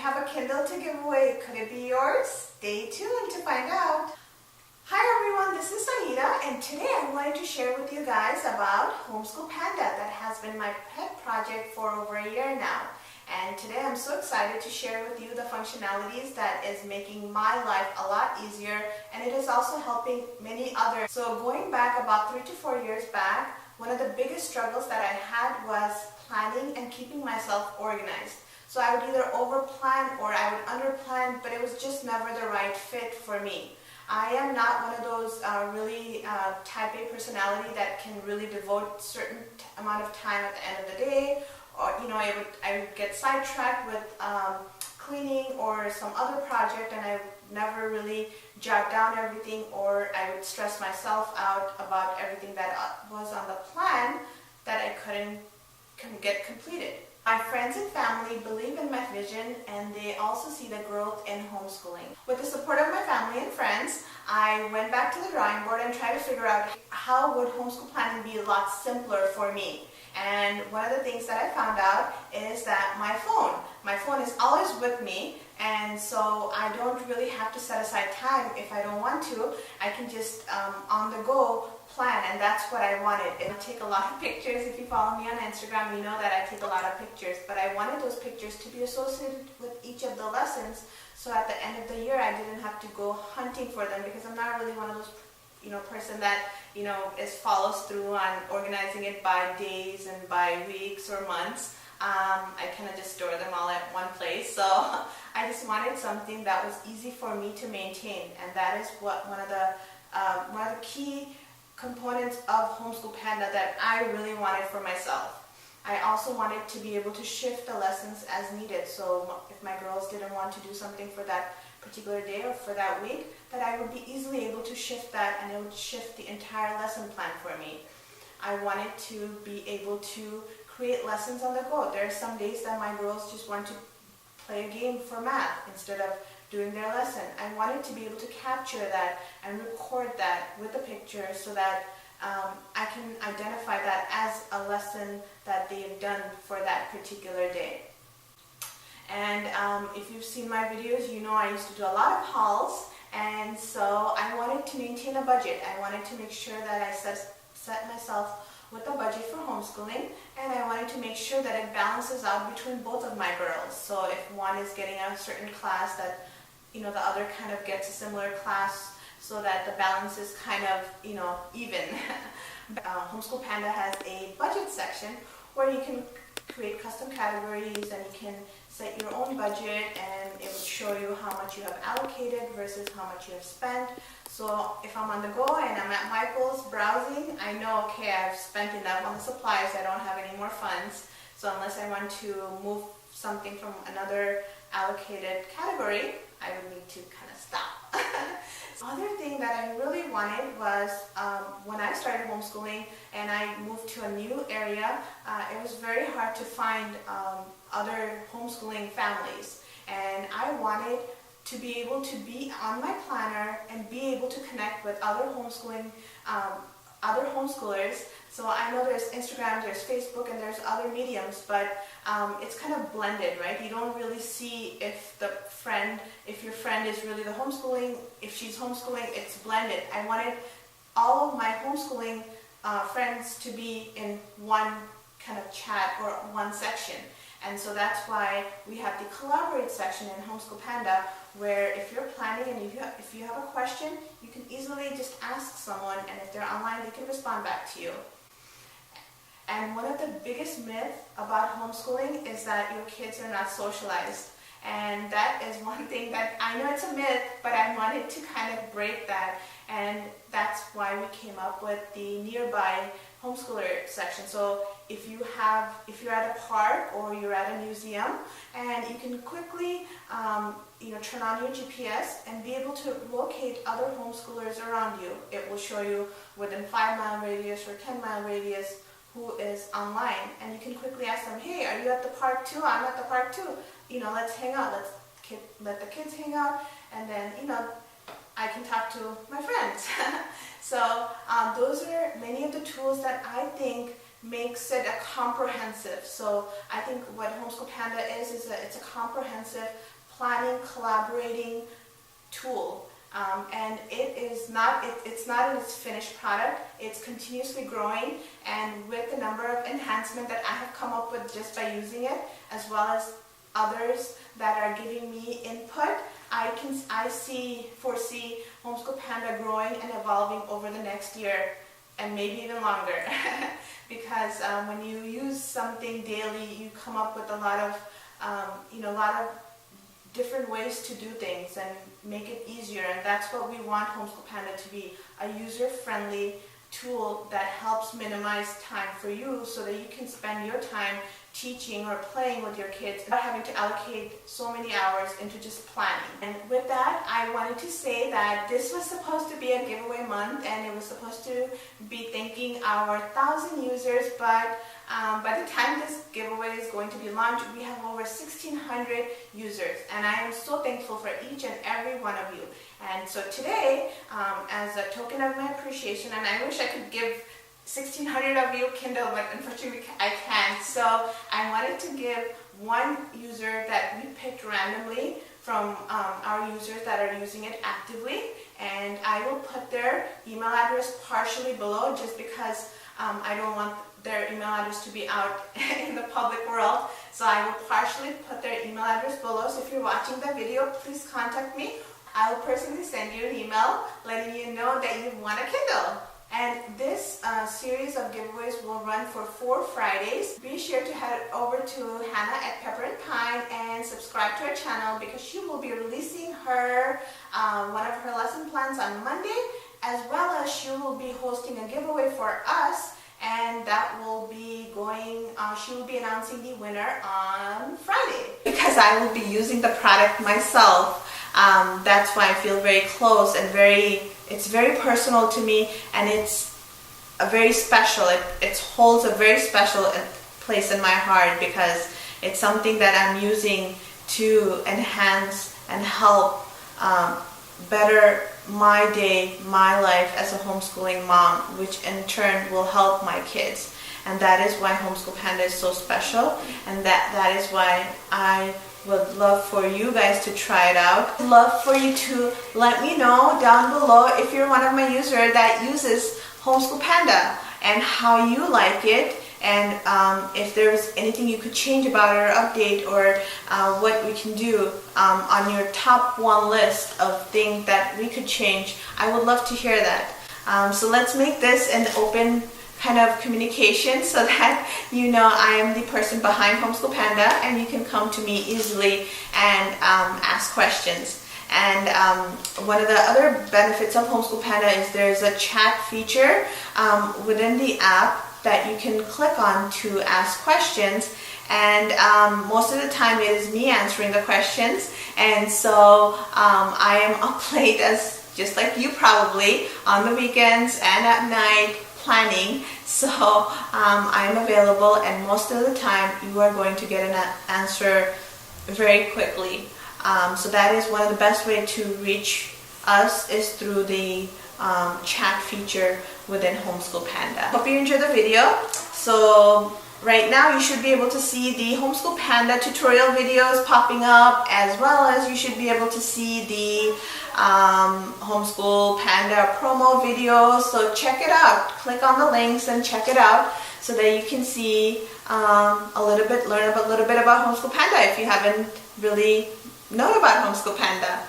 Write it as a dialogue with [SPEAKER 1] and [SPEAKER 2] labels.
[SPEAKER 1] have a Kindle to give away. Could it be yours? Stay tuned to find out. Hi everyone, this is Anita, and today I wanted to share with you guys about Homeschool Panda that has been my pet project for over a year now. And today I'm so excited to share with you the functionalities that is making my life a lot easier, and it is also helping many others. So going back about 3 to 4 years back, one of the biggest struggles that I had was planning and keeping myself organized. So I would either over-plan or I would under-plan, but it was just never the right fit for me. I am not one of those really type A personality that can really devote certain amount of time at the end of the day, or I would get sidetracked with cleaning or some other project, and I never really jot down everything, or I would stress myself out about everything that was on the plan that I couldn't get completed. My friends and family believe in my vision, and they also see the growth in homeschooling. With the support of my family and friends, I went back to the drawing board and tried to figure out how would homeschool planning be a lot simpler for me. And one of the things that I found out is that my phone is always with me, and so I don't really have to set aside time if I don't want to. I can just on the go plan, and that's what I wanted. I take a lot of pictures. If you follow me on Instagram, you know that I take a lot of pictures, but I wanted those pictures to be associated with each of the lessons, so at the end of the year I didn't have to go hunting for them, because I'm not really one of those person that follows through on organizing it by days and by weeks or months. I kind of just store them all at one place, so I just wanted something that was easy for me to maintain, and that is what one of the key components of Homeschool Panda that I really wanted for myself. I also wanted to be able to shift the lessons as needed, so if my girls didn't want to do something for that particular day or for that week, that I would be easily able to shift that, and it would shift the entire lesson plan for me. I wanted to be able to create lessons on the go. There are some days that my girls just want to play a game for math instead of doing their lesson. I wanted to be able to capture that and record that with a picture, so that I can identify that as a lesson that they've done for that particular day. And if you've seen my videos, you know I used to do a lot of hauls, and so I wanted to maintain a budget. I wanted to make sure that I set myself with a budget for homeschooling, and I wanted to make sure that it balances out between both of my girls. So if one is getting a certain class, that the other kind of gets a similar class, so that the balance is kind of even. Homeschool Panda has a budget section where you can create custom categories, and you can set your own budget, and it will show you how much you have allocated versus how much you have spent. So if I'm on the go and I'm at Michael's browsing, I know, okay, I've spent enough on the supplies, I don't have any more funds. So unless I want to move something from another allocated category, I would need to kind of stop. The other thing that I really wanted was when I started homeschooling and I moved to a new area, it was very hard to find other homeschooling families, and I wanted to be able to be on my planner and be able to connect with other homeschoolers. So I know there's Instagram, there's Facebook, and there's other mediums, but it's kind of blended, right? You don't really see if your friend is really the homeschooling, if she's homeschooling, it's blended. I wanted all of my homeschooling friends to be in one kind of chat or one section. And so that's why we have the collaborate section in Homeschool Panda, where if you're planning and if you have a question, you can easily just ask someone, and if they're online, they can respond back to you. And one of the biggest myths about homeschooling is that your kids are not socialized. And that is one thing that I know it's a myth, but I wanted to kind of break that. And that's why we came up with the nearby homeschooler section. So if you're at a park or you're at a museum, and you can quickly turn on your GPS and be able to locate other homeschoolers around you. It will show you within 5-mile radius or 10-mile radius who is online, and you can quickly ask them, hey, are you at the park too? I'm at the park too. Let's hang out. Let the kids hang out, and then I can talk to my friends. So those are many of the tools that I think makes it a comprehensive. So I think what Homeschool Panda is it's a comprehensive planning, collaborating tool. And it's not in its finished product. It's continuously growing, and with the number of enhancements that I have come up with just by using it, as well as others that are giving me input, I foresee Homeschool Panda growing and evolving over the next year, and maybe even longer. Because when you use something daily, you come up with a lot of different ways to do things and make it easier, and that's what we want Homeschool Panda to be, a user-friendly tool that helps minimize time for you so that you can spend your time teaching or playing with your kids without having to allocate so many hours into just planning. And with that, I wanted to say that this was supposed to be a giveaway month, and it was supposed to be thanking our 1,000 users, but by the time this giveaway is going to be launched, we have over 1,600 users, and I am so thankful for each and every one of you. And so today, as a token of my appreciation, and I wish I could give 1,600 of you Kindle, but unfortunately I can't. So I wanted to give one user that we picked randomly from our users that are using it actively, and I will put their email address partially below just because I don't want their email address to be out in the public world. So I will partially put their email address below. So if you're watching the video, please contact me. I will personally send you an email letting you know that you've won a Kindle. And this series of giveaways will run for 4 Fridays. Be sure to head over to Hannah at Pepper and Pine and subscribe to her channel, because she will be releasing her one of her lesson plans on Monday, as well as she will be hosting a giveaway for us, and that will be going, she will be announcing the winner on Friday. Because I will be using the product myself, that's why I feel very close and it's very personal to me, and it's a very special, it holds a very special place in my heart, because it's something that I'm using to enhance and help better my day, my life as a homeschooling mom, which in turn will help my kids. And that is why Homeschool Panda is so special, and that is why I would love for you guys to try it out. Love for you to let me know down below if you're one of my users that uses Homeschool Panda and how you like it, and if there's anything you could change about it or update, or what we can do on your top 1 list of things that we could change. I would love to hear that. So let's make this an open kind of communication, so that you know I am the person behind Homeschool Panda, and you can come to me easily and ask questions. And one of the other benefits of Homeschool Panda is there's a chat feature within the app that you can click on to ask questions, and most of the time it is me answering the questions, and so I am up late, as just like you probably, on the weekends and at night planning. So I'm available, and most of the time you are going to get an answer very quickly. So that is one of the best ways to reach us, is through the chat feature within Homeschool Panda. Hope you enjoyed the video. So right now you should be able to see the Homeschool Panda tutorial videos popping up, as well as you should be able to see the Homeschool Panda promo videos. So check it out. Click on the links and check it out, so that you can see learn a little bit about Homeschool Panda if you haven't really known about Homeschool Panda.